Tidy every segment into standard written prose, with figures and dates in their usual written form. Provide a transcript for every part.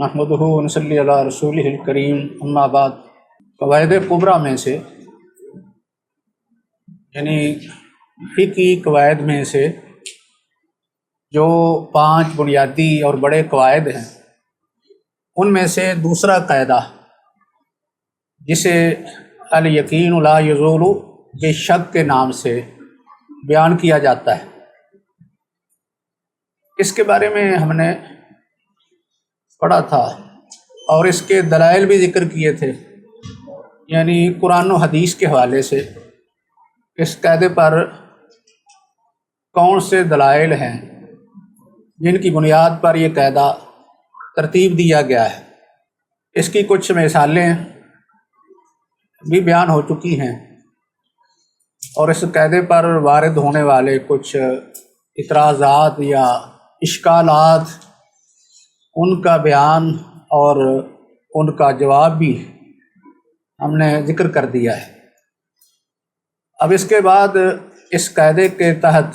نحمدہ ونصلی علی رسولہ الکریم، اما بعد۔ قواعد کبریٰ میں سے یعنی فقہی قواعد میں سے جو 5 بنیادی اور بڑے قواعد ہیں، ان میں سے دوسرا قاعدہ جسے الیقین لا یزول بالشک کے نام سے بیان کیا جاتا ہے، اس کے بارے میں ہم نے پڑھا تھا اور اس کے دلائل بھی ذکر کیے تھے، یعنی قرآن و حدیث کے حوالے سے اس قاعدے پر کون سے دلائل ہیں جن کی بنیاد پر یہ قاعدہ ترتیب دیا گیا ہے۔ اس کی کچھ مثالیں بھی بیان ہو چکی ہیں اور اس قاعدے پر وارد ہونے والے کچھ اعتراضات یا اشکالات، ان کا بیان اور ان کا جواب بھی ہم نے ذکر کر دیا ہے۔ اب اس کے بعد اس قاعدے کے تحت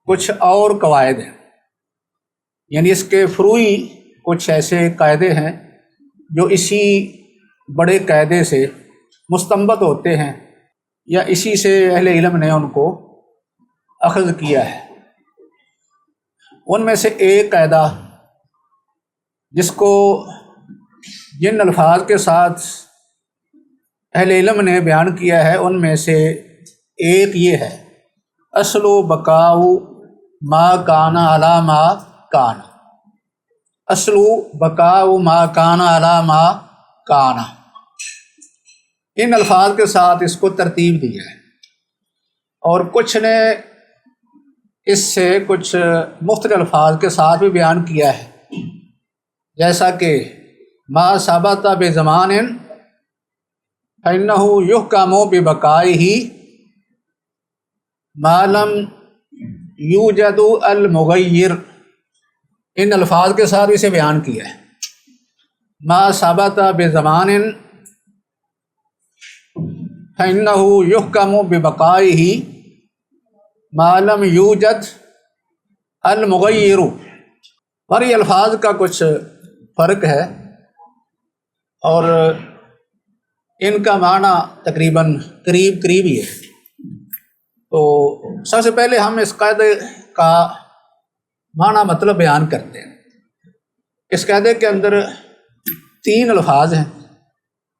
کچھ اور قواعد ہیں، یعنی اس کے فروعی کچھ ایسے قاعدے ہیں جو اسی بڑے قاعدے سے مستنبط ہوتے ہیں یا اسی سے اہل علم نے ان کو اخذ کیا ہے۔ ان میں سے ایک قاعدہ جس کو جن الفاظ کے ساتھ اہل علم نے بیان کیا ہے، ان میں سے ایک یہ ہے: اصل و بقاء ما کان علی ما کان۔ اصل و بقاء ما کان علی ما کان، ان الفاظ کے ساتھ اس کو ترتیب دیا ہے، اور کچھ نے اس سے کچھ مختلف الفاظ کے ساتھ بھی بیان کیا ہے، جیسا کہ ما ثبت بزمان فإنہ یحکم ببقائہ ما لم یوجد المغیر۔ ان الفاظ کے ساتھ اسے بیان کیا ہے، ما ثبت بزمان فإنہ یحکم ببقائہ ما لم یوجد المغیر۔ اور یہ الفاظ کا کچھ فرق ہے اور ان کا معنی تقریباً قریب ہی ہے۔ تو سب سے پہلے ہم اس قاعدے کا معنی مطلب بیان کرتے ہیں۔ اس قاعدے کے اندر 3 الفاظ ہیں،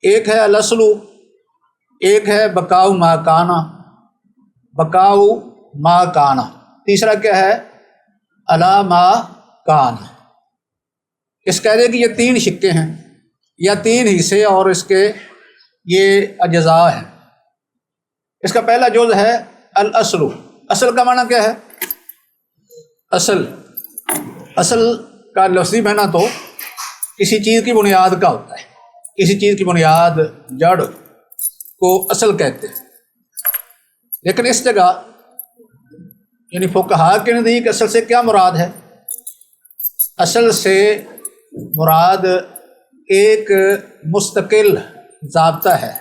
ایک ہے الاصل، ایک ہے بقاء ما کان، بقاء ما کان، تیسرا کیا ہے؟ علی ما کان۔ اس قاعدے کی یہ 3 شقیں ہیں یا 3 حصے، اور اس کے یہ اجزاء ہیں۔ اس کا پہلا جز ہے الاصل۔ اصل کا معنی کیا ہے؟ اصل کا لفظی معنی تو کسی چیز کی بنیاد کا ہوتا ہے، کسی چیز کی بنیاد، جڑ کو اصل کہتے ہیں۔ لیکن اس جگہ یعنی فقہاء کے نزدیک اصل سے کیا مراد ہے؟ اصل سے مراد ایک مستقل ضابطہ ہے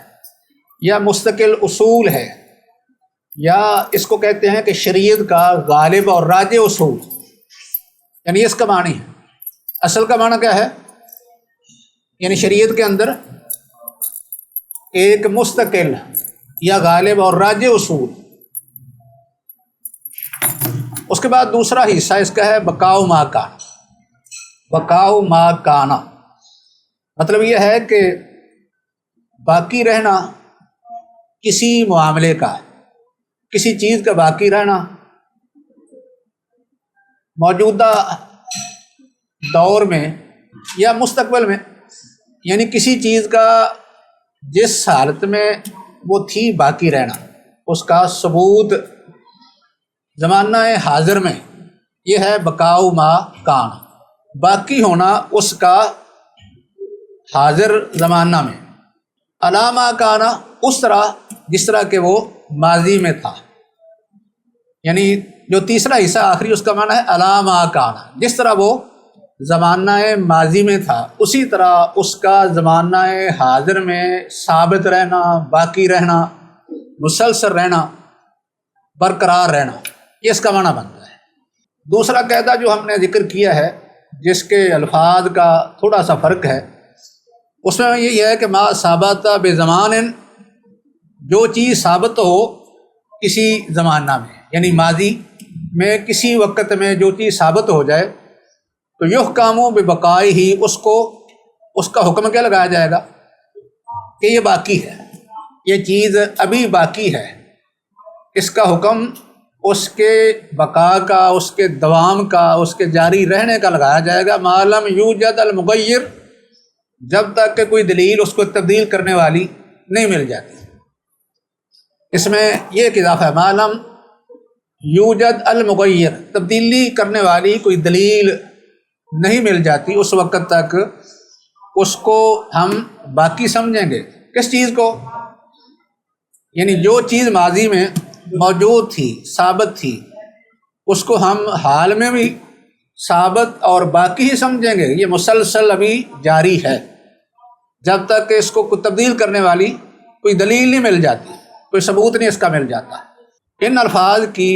یا مستقل اصول ہے، یا اس کو کہتے ہیں کہ شریعت کا غالب اور راجح اصول، یعنی اس کا معنی ہے۔ اصل کا معنی کیا ہے؟ یعنی شریعت کے اندر ایک مستقل یا غالب اور راجح اصول۔ اس کے بعد دوسرا حصہ اس کا ہے بقاء ما کان۔ بقاء ما کان مطلب یہ ہے کہ باقی رہنا کسی معاملے کا، کسی چیز کا باقی رہنا موجودہ دور میں یا مستقبل میں، یعنی کسی چیز کا جس حالت میں وہ تھی باقی رہنا، اس کا ثبوت زمانہ حاضر میں، یہ ہے بقاء ما کان، باقی ہونا اس کا حاضر زمانہ میں۔ علی ما کان، اس طرح جس طرح کہ وہ ماضی میں تھا، یعنی جو تیسرا حصہ آخری اس کا معنی ہے علی ما کان، جس طرح وہ زمانہ ماضی میں تھا اسی طرح اس کا زمانہ حاضر میں ثابت رہنا، باقی رہنا، مسلسل رہنا، برقرار رہنا، یہ اس کا معنی بنتا ہے۔ دوسرا قاعدہ جو ہم نے ذکر کیا ہے جس کے الفاظ کا تھوڑا سا فرق ہے، اس میں یہی ہے کہ ما ثابت بزمان، جو چیز ثابت ہو کسی زمانہ میں، یعنی ماضی میں کسی وقت میں جو چیز ثابت ہو جائے تو یحکم ببقائی ہی، اس کا حکم کیا لگایا جائے گا کہ یہ باقی ہے، یہ چیز ابھی باقی ہے، اس کا حکم اس کے بقا کا، اس کے دوام کا، اس کے جاری رہنے کا لگایا جائے گا، ما لم یوجد المغیر، جب تک کہ کوئی دلیل اس کو تبدیل کرنے والی نہیں مل جاتی۔ اس میں یہ ایک اضافہ ہے، ما لم یوجد المغیر، تبدیلی کرنے والی کوئی دلیل نہیں مل جاتی، اس وقت تک اس کو ہم باقی سمجھیں گے۔ کس چیز کو؟ یعنی جو چیز ماضی میں موجود تھی، ثابت تھی، اس کو ہم حال میں بھی ثابت اور باقی ہی سمجھیں گے، یہ مسلسل ابھی جاری ہے، جب تک کہ اس کو تبدیل کرنے والی کوئی دلیل نہیں مل جاتی، کوئی ثبوت نہیں اس کا مل جاتا۔ ان الفاظ کی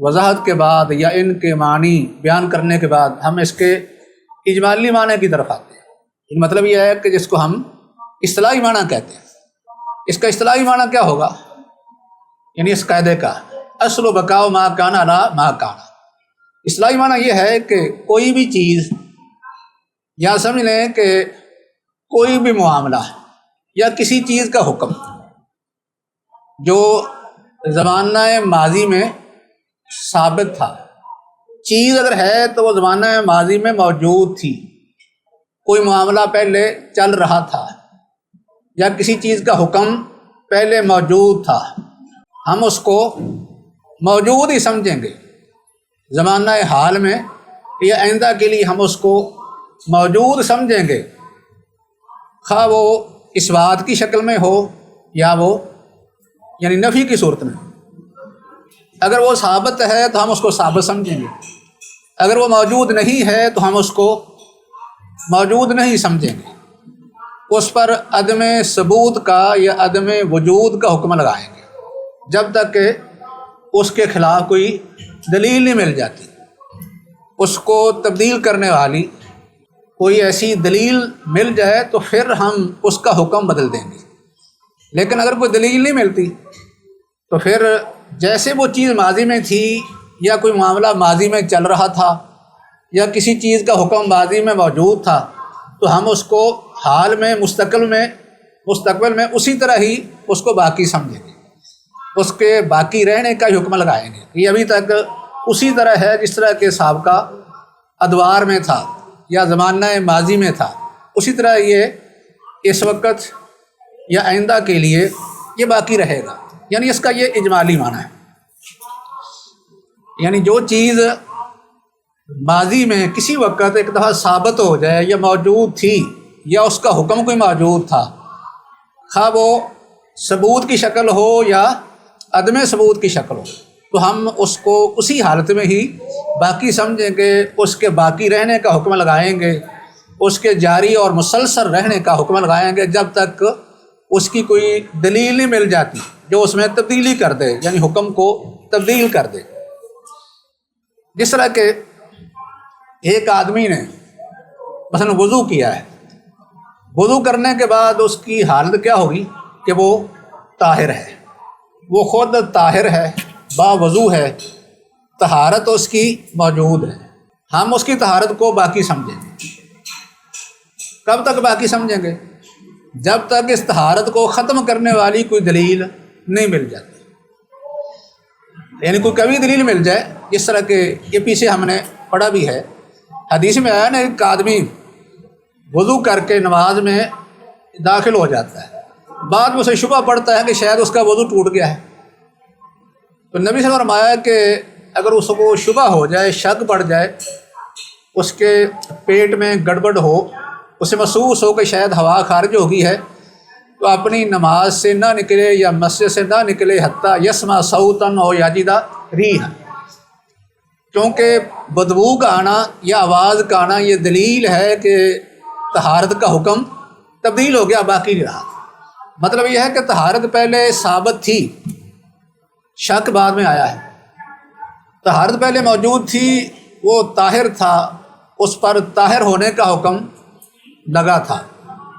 وضاحت کے بعد یا ان کے معنی بیان کرنے کے بعد ہم اس کے اجمالی معنی کی طرف آتے ہیں۔ مطلب یہ ہے کہ جس کو ہم اصطلاحی معنی کہتے ہیں، اس کا اصطلاحی معنی کیا ہوگا؟ یعنی اس قاعدے کا اصل و بقاء ما کان علی ما کان، اصطلاحی معنی یہ ہے کہ کوئی بھی چیز، یا سمجھ لیں کہ کوئی بھی معاملہ یا کسی چیز کا حکم جو زمانہ ماضی میں ثابت تھا، چیز اگر ہے تو وہ زمانہ ماضی میں موجود تھی، کوئی معاملہ پہلے چل رہا تھا یا کسی چیز کا حکم پہلے موجود تھا، ہم اس کو موجود ہی سمجھیں گے زمانہ حال میں، یا آئندہ کے لیے ہم اس کو موجود سمجھیں گے، خواہ وہ اس بات کی شکل میں ہو یا وہ یعنی نفی کی صورت میں۔ اگر وہ ثابت ہے تو ہم اس کو ثابت سمجھیں گے، اگر وہ موجود نہیں ہے تو ہم اس کو موجود نہیں سمجھیں گے، اس پر عدم ثبوت کا یا عدم وجود کا حکم لگائیں گے جب تک کہ اس کے خلاف کوئی دلیل نہیں مل جاتی، اس کو تبدیل کرنے والی کوئی ایسی دلیل مل جائے تو پھر ہم اس کا حکم بدل دیں گے۔ لیکن اگر کوئی دلیل نہیں ملتی تو پھر جیسے وہ چیز ماضی میں تھی، یا کوئی معاملہ ماضی میں چل رہا تھا، یا کسی چیز کا حکم ماضی میں موجود تھا، تو ہم اس کو حال میں مستقبل میں اسی طرح ہی اس کو باقی سمجھیں گے، اس کے باقی رہنے کا حکم لگائیں گے۔ یہ ابھی تک اسی طرح ہے جس طرح کے سابقہ ادوار میں تھا یا زمانہ ماضی میں تھا، اسی طرح یہ اس وقت یا آئندہ کے لیے یہ باقی رہے گا۔ یعنی اس کا یہ اجمالی معنی ہے، یعنی جو چیز ماضی میں کسی وقت ایک دفعہ ثابت ہو جائے یا موجود تھی، یا اس کا حکم کوئی موجود تھا، خواہ وہ ثبوت کی شکل ہو یا عدم ثبوت کی شکل ہو، تو ہم اس کو اسی حالت میں ہی باقی سمجھیں گے، اس کے باقی رہنے کا حکم لگائیں گے، اس کے جاری اور مسلسل رہنے کا حکم لگائیں گے جب تک اس کی کوئی دلیل نہیں مل جاتی جو اس میں تبدیلی کر دے، یعنی حکم کو تبدیل کر دے۔ جس طرح کہ ایک آدمی نے مثلا وضو کیا ہے، وضو کرنے کے بعد اس کی حالت کیا ہوگی کہ وہ طاہر ہے، وہ خود طاہر ہے، باوضو ہے، طہارت اس کی موجود ہے، ہم اس کی طہارت کو باقی سمجھیں گے۔ کب تک باقی سمجھیں گے؟ جب تک اس طہارت کو ختم کرنے والی کوئی دلیل نہیں مل جاتی، یعنی کوئی کبھی دلیل مل جائے، جس طرح کہ یہ پیچھے ہم نے پڑھا بھی ہے، حدیث میں آیا نا، ایک آدمی وضو کر کے نماز میں داخل ہو جاتا ہے، بعد میں اسے شبہ پڑتا ہے کہ شاید اس کا وضو ٹوٹ گیا ہے، تو نبی صلی اللہ علیہ وسلم نے فرمایا کہ اگر اس کو شبہ ہو جائے، شک پڑ جائے، اس کے پیٹ میں گڑبڑ ہو، اسے محسوس ہو کہ شاید ہوا خارج ہو گئی ہے، تو اپنی نماز سے نہ نکلے یا مسجد سے نہ نکلے حتیٰ یسمع صوتاً او یجد ریحا، کیونکہ بدبو کا آنا یا آواز کا آنا یہ دلیل ہے کہ طہارت کا حکم تبدیل ہو گیا، باقی نہیں رہا۔ مطلب یہ ہے کہ طہارت پہلے ثابت تھی، شک بعد میں آیا ہے، طہارت پہلے موجود تھی، وہ طاہر تھا، اس پر طاہر ہونے کا حکم لگا تھا،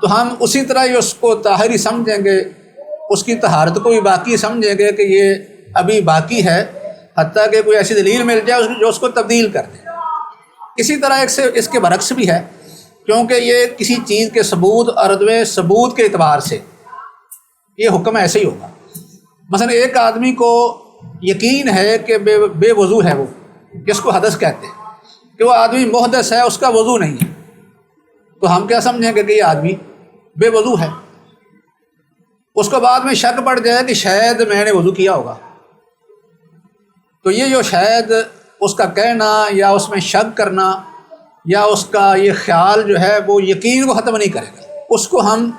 تو ہم اسی طرح ہی اس کو طاہر ہی سمجھیں گے، اس کی طہارت کو بھی باقی سمجھیں گے کہ یہ ابھی باقی ہے، حتیٰ کہ کوئی ایسی دلیل مل جائے جو اس کو تبدیل کر دے۔ اسی طرح اس کے برعکس بھی ہے، کیونکہ یہ کسی چیز کے ثبوت اور عدم ثبوت کے اعتبار سے یہ حکم ایسے ہی ہوگا۔ مثلا ایک آدمی کو یقین ہے کہ بے وضو ہے، وہ جس کو حدث کہتے ہیں، کہ وہ آدمی محدث ہے، اس کا وضو نہیں ہے، تو ہم کیا سمجھیں گے کہ یہ آدمی بے وضو ہے۔ اس کو بعد میں شک پڑ جائے کہ شاید میں نے وضو کیا ہوگا، تو یہ جو شاید اس کا کہنا یا اس میں شک کرنا یا اس کا یہ خیال جو ہے وہ یقین کو ختم نہیں کرے گا، اس کو ہم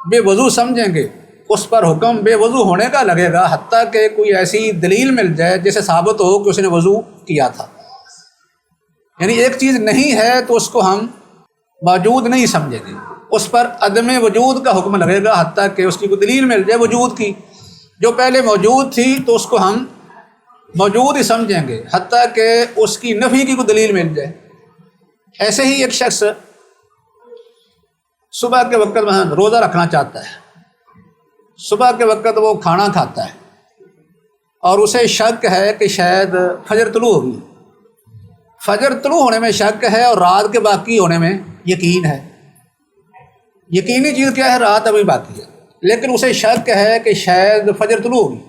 بے وضو سمجھیں گے، اس پر حکم بے وضو ہونے کا لگے گا، حتیٰ کہ کوئی ایسی دلیل مل جائے جسے ثابت ہو کہ اس نے وضو کیا تھا۔ یعنی ایک چیز نہیں ہے تو اس کو ہم موجود نہیں سمجھیں گے، اس پر عدم وجود کا حکم لگے گا، حتیٰ کہ اس کی کوئی دلیل مل جائے وجود کی، جو پہلے موجود تھی تو اس کو ہم موجود ہی سمجھیں گے، حتیٰ کہ اس کی نفی کی کوئی دلیل مل جائے۔ ایسے ہی ایک شخص صبح کے وقت روزہ رکھنا چاہتا ہے، صبح کے وقت وہ کھانا کھاتا ہے اور اسے شک ہے کہ شاید فجر طلوع ہوگی، فجر طلوع ہونے میں شک ہے اور رات کے باقی ہونے میں یقین ہے۔ یقینی چیز کیا ہے؟ رات ابھی باقی ہے، لیکن اسے شک ہے کہ شاید فجر طلوع ہوگی۔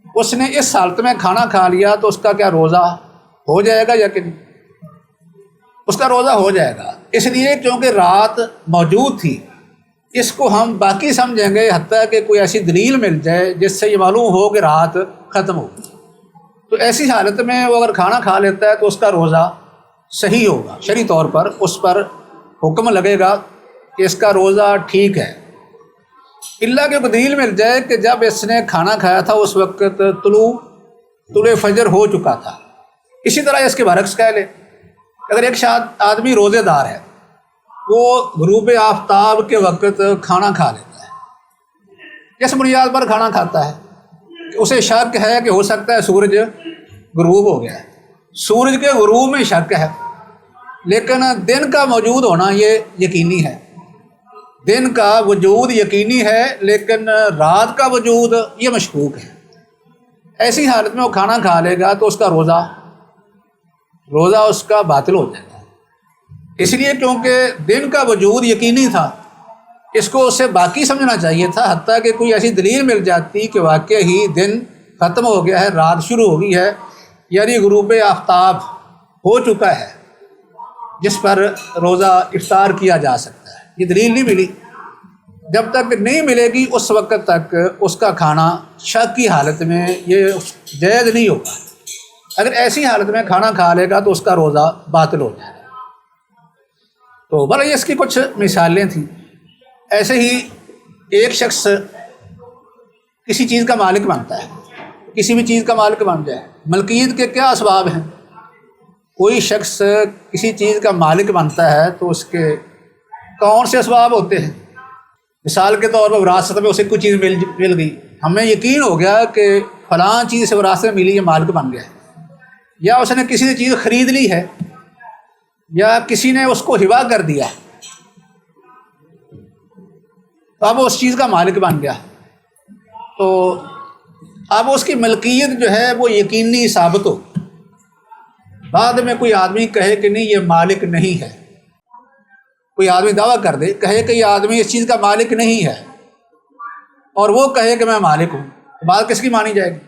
اس نے اس حالت میں کھانا کھا لیا تو اس کا کیا روزہ ہو جائے گا یا کہ نہیں؟ اس کا روزہ ہو جائے گا، اس لیے کیونکہ رات موجود تھی، اس کو ہم باقی سمجھیں گے، حتیٰ کہ کوئی ایسی دلیل مل جائے جس سے یہ معلوم ہو کہ رات ختم ہوگی۔ تو ایسی حالت میں وہ اگر کھانا کھا لیتا ہے تو اس کا روزہ صحیح ہوگا، شرعی طور پر اس پر حکم لگے گا کہ اس کا روزہ ٹھیک ہے، الا کہ کوئی دلیل مل جائے کہ جب اس نے کھانا کھایا تھا اس وقت طلوع فجر ہو چکا تھا۔ اسی طرح اس کے برعکس کہہ لے، اگر ایک آدمی روزے دار ہے، وہ غروب آفتاب کے وقت کھانا کھا لیتا ہے، کس بنیاد پر کھانا کھاتا ہے؟ کہ اسے شک ہے کہ ہو سکتا ہے سورج غروب ہو گیا ہے، سورج کے غروب میں شک ہے، لیکن دن کا موجود ہونا یہ یقینی ہے، دن کا وجود یقینی ہے، لیکن رات کا وجود یہ مشکوک ہے۔ ایسی حالت میں وہ کھانا کھا لے گا تو اس کا روزہ اس کا باطل ہو جائے گا، اس لیے کیونکہ دن کا وجود یقینی تھا، اس کو اسے باقی سمجھنا چاہیے تھا، حتیٰ کہ کوئی ایسی دلیل مل جاتی کہ واقع ہی دن ختم ہو گیا ہے، رات شروع ہو گئی ہے، یعنی غروب آفتاب ہو چکا ہے، جس پر روزہ افطار کیا جا سکتا ہے۔ یہ دلیل نہیں ملی، جب تک نہیں ملے گی اس وقت تک اس کا کھانا شک کی حالت میں یہ جائز نہیں ہوگا۔ اگر ایسی حالت میں کھانا کھا لے گا تو اس کا روزہ باطل ہو جائے گا۔ تو بھلا یہ اس کی کچھ مثالیں تھیں۔ ایسے ہی ایک شخص کسی چیز کا مالک بنتا ہے، کسی بھی چیز کا مالک بن جائے، ملکیت کے کیا اسباب ہیں؟ کوئی شخص کسی چیز کا مالک بنتا ہے تو اس کے کون سے اسباب ہوتے ہیں؟ مثال کے طور پر وراثت میں اسے کوئی چیز مل گئی، ہمیں یقین ہو گیا کہ فلاں چیز سے وراثت میں ملی، یہ مالک بن گیا ہے، یا اس نے کسی نے چیز خرید لی ہے، یا کسی نے اس کو ہبہ کر دیا، تو اب اس چیز کا مالک بن گیا، تو اب اس کی ملکیت جو ہے وہ یقینی ثابت ہو۔ بعد میں کوئی آدمی کہے کہ نہیں یہ مالک نہیں ہے، کوئی آدمی دعویٰ کر دے، کہے کہ یہ آدمی اس چیز کا مالک نہیں ہے، اور وہ کہے کہ میں مالک ہوں، تو بات کس کی مانی جائے گی؟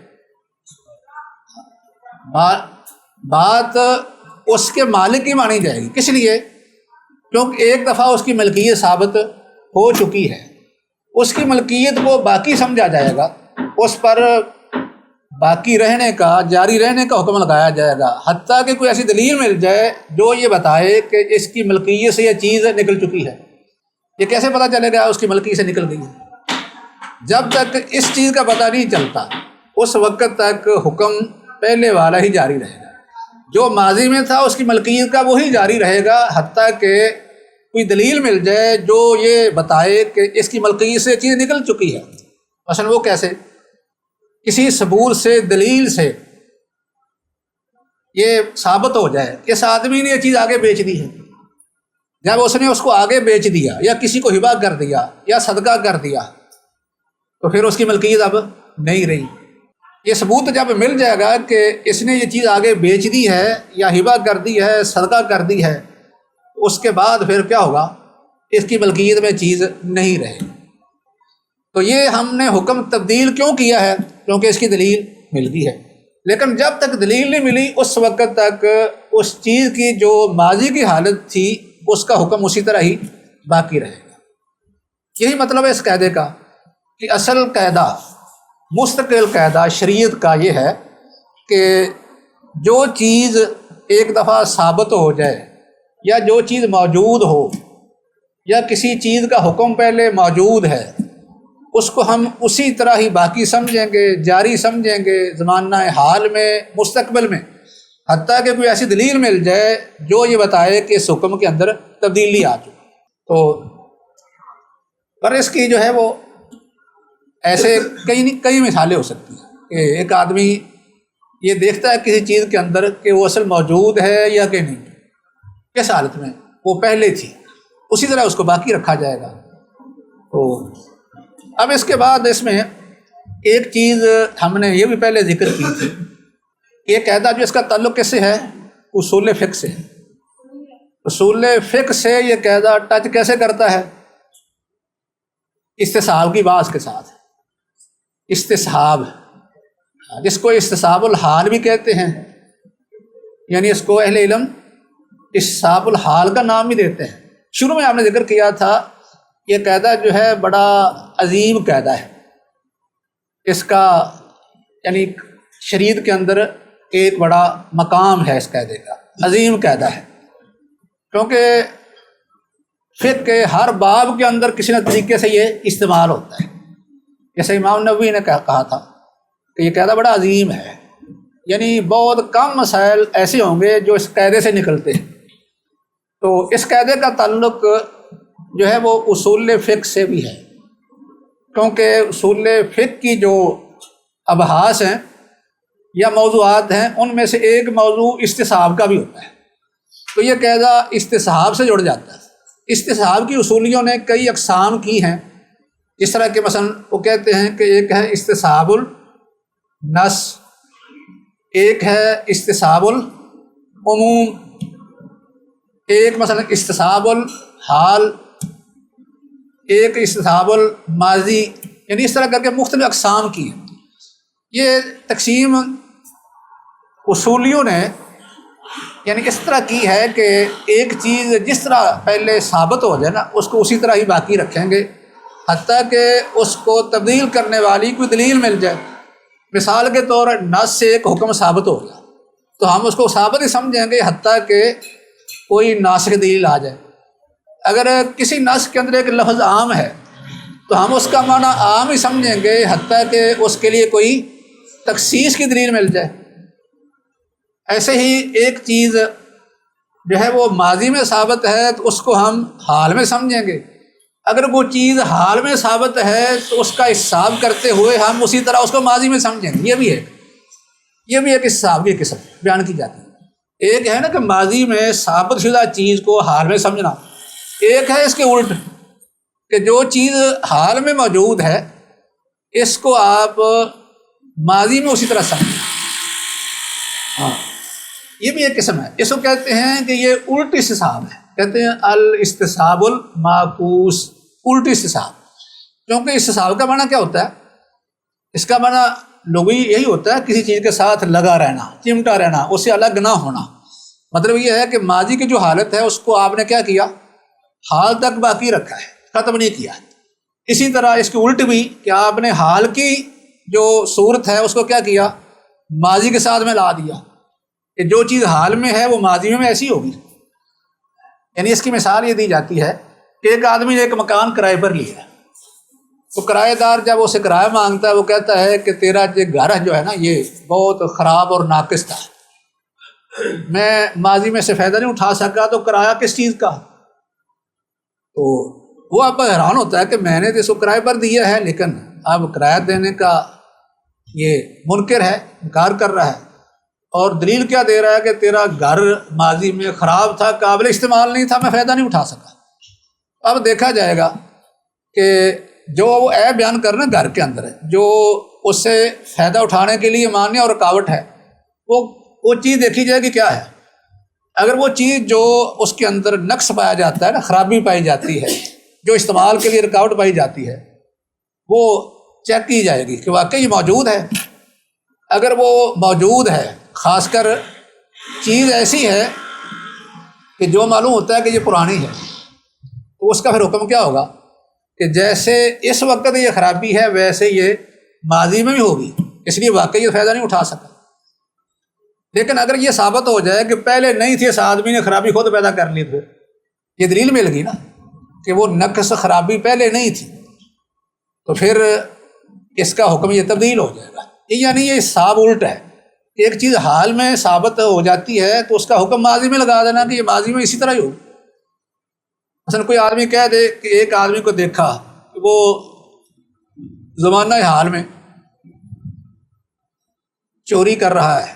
بات اس کے مالک کی مانی جائے گی۔ کس لیے؟ کیونکہ ایک دفعہ اس کی ملکیت ثابت ہو چکی ہے، اس کی ملکیت کو باقی سمجھا جائے گا، اس پر باقی رہنے کا، جاری رہنے کا حکم لگایا جائے گا، حتیٰ کہ کوئی ایسی دلیل مل جائے جو یہ بتائے کہ اس کی ملکیت سے یہ چیز نکل چکی ہے۔ یہ کیسے پتہ چلے گا اس کی ملکیت سے نکل گئی ہے؟ جب تک اس چیز کا پتہ نہیں چلتا اس وقت تک حکم پہلے والا ہی جاری رہے گا، جو ماضی میں تھا اس کی ملکیت کا وہی جاری رہے گا، حتیٰ کہ کوئی دلیل مل جائے جو یہ بتائے کہ اس کی ملکیت سے چیز نکل چکی ہے۔ مثلا وہ کیسے؟ کسی ثبوت سے، دلیل سے، یہ ثابت ہو جائے کہ اس آدمی نے یہ چیز آگے بیچ دی ہے، جب اس نے اس کو آگے بیچ دیا یا کسی کو ہبہ کر دیا یا صدقہ کر دیا تو پھر اس کی ملکیت اب نہیں رہی۔ یہ ثبوت جب مل جائے گا کہ اس نے یہ چیز آگے بیچ دی ہے یا ہبہ کر دی ہے، صدقہ کر دی ہے، اس کے بعد پھر کیا ہوگا، اس کی ملکیت میں چیز نہیں رہے۔ تو یہ ہم نے حکم تبدیل کیوں کیا ہے؟ کیونکہ اس کی دلیل مل گئی ہے، لیکن جب تک دلیل نہیں ملی اس وقت تک اس چیز کی جو ماضی کی حالت تھی اس کا حکم اسی طرح ہی باقی رہے گا۔ یہی مطلب ہے اس قاعدے کا کہ اصل قاعدہ، مستقل قاعدہ شریعت کا یہ ہے کہ جو چیز ایک دفعہ ثابت ہو جائے یا جو چیز موجود ہو یا کسی چیز کا حکم پہلے موجود ہے اس کو ہم اسی طرح ہی باقی سمجھیں گے، جاری سمجھیں گے زمانہ حال میں، مستقبل میں، حتیٰ کہ کوئی ایسی دلیل مل جائے جو یہ بتائے کہ اس حکم کے اندر تبدیلی آ چکی۔ تو پر اس کی جو ہے وہ ایسے کئی مثالیں ہو سکتی ہیں کہ ایک آدمی یہ دیکھتا ہے کسی چیز کے اندر کہ وہ اصل موجود ہے یا کہ نہیں، کس حالت میں وہ پہلے تھی، اسی طرح اس کو باقی رکھا جائے گا۔ تو اب اس کے بعد اس میں ایک چیز ہم نے یہ بھی پہلے ذکر کی تھی، یہ قاعدہ جو اس کا تعلق کس سے ہے، اصول فقہ سے۔ اصول فقہ سے یہ قاعدہ ٹچ کیسے کرتا ہے؟ استصحاب کی بات کے ساتھ۔ استصحاب جس کو استصحاب الحال بھی کہتے ہیں، یعنی اس کو اہل علم استصحاب الحال کا نام بھی دیتے ہیں۔ شروع میں آپ نے ذکر کیا تھا یہ قاعدہ جو ہے بڑا عظیم قاعدہ ہے، اس کا یعنی شریعت کے اندر ایک بڑا مقام ہے اس قاعدے کا، عظیم قاعدہ ہے، کیونکہ فقہ کے ہر باب کے اندر کسی نہ طریقے سے یہ استعمال ہوتا ہے۔ جیسے امام نووی نے کہا تھا کہ یہ قاعدہ بڑا عظیم ہے، یعنی بہت کم مسائل ایسے ہوں گے جو اس قاعدے سے نکلتے ہیں۔ تو اس قاعدے کا تعلق جو ہے وہ اصول فقہ سے بھی ہے، کیونکہ اصول فقہ کی جو ابحاث ہیں یا موضوعات ہیں ان میں سے ایک موضوع استصحاب کا بھی ہوتا ہے۔ تو یہ قاعدہ استصحاب سے جڑ جاتا ہے۔ استصحاب کی اصولیوں نے کئی اقسام کی ہیں، جس طرح کہ مثلا وہ کہتے ہیں کہ ایک ہے استصحاب النص، ایک ہے استصحاب العموم، ایک مثلا استصحاب الحال، ایک استصحاب الماضی، یعنی اس طرح کر کے مختلف اقسام کی ہیں۔ یہ تقسیم اصولیوں نے یعنی اس طرح کی ہے کہ ایک چیز جس طرح پہلے ثابت ہو جائے نا اس کو اسی طرح ہی باقی رکھیں گے، حتیٰ کہ اس کو تبدیل کرنے والی کوئی دلیل مل جائے۔ مثال کے طور نص سے ایک حکم ثابت ہو گیا تو ہم اس کو ثابت ہی سمجھیں گے حتیٰ کہ کوئی ناسخ دلیل آ جائے۔ اگر کسی نص کے اندر ایک لفظ عام ہے تو ہم اس کا معنی عام ہی سمجھیں گے حتیٰ کہ اس کے لیے کوئی تخصیص کی دلیل مل جائے۔ ایسے ہی ایک چیز جو ہے وہ ماضی میں ثابت ہے تو اس کو ہم حال میں سمجھیں گے، اگر وہ چیز حال میں ثابت ہے تو اس کا حساب کرتے ہوئے ہم اسی طرح اس کو ماضی میں سمجھیں گے۔ یہ بھی ایک حساب کی قسم بیان کی جاتی ہے۔ ایک ہے نا کہ ماضی میں ثابت شدہ چیز کو حال میں سمجھنا، ایک ہے اس کے الٹ کہ جو چیز حال میں موجود ہے اس کو آپ ماضی میں اسی طرح سمجھیں۔ ہاں، یہ بھی ایک قسم ہے، اس کو کہتے ہیں کہ یہ الٹ استصحاب ہے، کہتے ہیں الاستصحاب المعکوس، الٹ استصحاب۔ کیونکہ استصحاب کا معنی کیا ہوتا ہے؟ اس کا معنی لغوی یہی ہوتا ہے کسی چیز کے ساتھ لگا رہنا، چمٹا رہنا، اس سے الگ نہ ہونا۔ مطلب یہ ہے کہ ماضی کی جو حالت ہے اس کو آپ نے کیا کیا، حال تک باقی رکھا ہے، ختم نہیں کیا۔ اسی طرح اس کے الٹ بھی کہ آپ نے حال کی جو صورت ہے اس کو کیا کیا، ماضی کے ساتھ میں لا دیا، کہ جو چیز حال میں ہے وہ ماضی میں ایسی ہوگی۔ یعنی اس کی مثال یہ دی جاتی ہے کہ ایک آدمی نے ایک مکان کرائے پر لیا، تو کرایہ دار جب اسے کرایہ مانگتا ہے وہ کہتا ہے کہ تیرا یہ گھر جو ہے نا یہ بہت خراب اور ناقص تھا، میں ماضی میں سے فائدہ نہیں اٹھا سکا، تو کرایہ کس چیز کا؟ تو وہ اب حیران ہوتا ہے کہ میں نے تو اس کو کرائے پر دیا ہے لیکن اب کرایہ دینے کا یہ منکر ہے، انکار کر رہا ہے، اور دلیل کیا دے رہا ہے کہ تیرا گھر ماضی میں خراب تھا، قابل استعمال نہیں تھا، میں فائدہ نہیں اٹھا سکا۔ اب دیکھا جائے گا کہ جو وہ عیب بیان کرنا گھر کے اندر ہے، جو اس سے فائدہ اٹھانے کے لیے مانع اور رکاوٹ ہے، وہ چیز دیکھی جائے گی کیا ہے۔ اگر وہ چیز جو اس کے اندر نقص پایا جاتا ہے نا، خرابی پائی جاتی ہے، جو استعمال کے لیے رکاوٹ پائی جاتی ہے، وہ چیک کی جائے گی کہ واقعی یہ موجود ہے۔ اگر وہ موجود ہے، خاص کر چیز ایسی ہے کہ جو معلوم ہوتا ہے کہ یہ پرانی ہے، تو اس کا پھر حکم کیا ہوگا کہ جیسے اس وقت یہ خرابی ہے ویسے یہ ماضی میں بھی ہوگی، اس لیے واقعی یہ فائدہ نہیں اٹھا سکا۔ لیکن اگر یہ ثابت ہو جائے کہ پہلے نہیں تھی، اس آدمی نے خرابی خود پیدا کر لی، تو یہ دلیل مل گئی نا کہ وہ نقص خرابی پہلے نہیں تھی، تو پھر اس کا حکم یہ تبدیل ہو جائے گا۔ یعنی یہ حساب الٹ ہے کہ ایک چیز حال میں ثابت ہو جاتی ہے تو اس کا حکم ماضی میں لگا دینا کہ یہ ماضی میں اسی طرح ہی ہوگی۔ مثلا کوئی آدمی کہہ دے کہ ایک آدمی کو دیکھا کہ وہ زمانہ حال میں چوری کر رہا ہے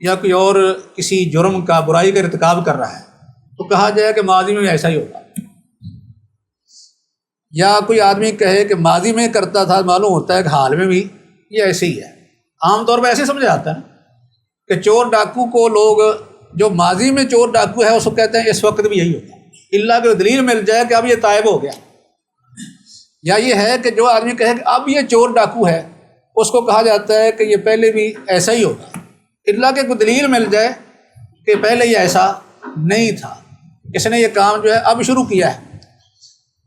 یا کوئی اور کسی جرم کا، برائی کا ارتکاب کر رہا ہے، تو کہا جائے کہ ماضی میں ایسا ہی ہوگا۔ یا کوئی آدمی کہے کہ ماضی میں کرتا تھا، معلوم ہوتا ہے کہ حال میں بھی یہ ایسے ہی ہے۔ عام طور پہ ایسے سمجھا جاتا ہے کہ چور ڈاکو کو لوگ جو ماضی میں چور ڈاکو ہے اس کو کہتے ہیں اس وقت بھی یہی ہوتا ہے، اللہ کہ دلیل مل جائے کہ اب یہ تائب ہو گیا۔ یا یہ ہے کہ جو آدمی کہے کہ اب یہ چور ڈاکو ہے، اس کو کہا جاتا ہے کہ یہ پہلے بھی ایسا ہی ہوگا، اللہ کہ کوئی دلیل مل جائے کہ پہلے یہ ایسا نہیں تھا، اس نے یہ کام جو ہے اب شروع کیا ہے۔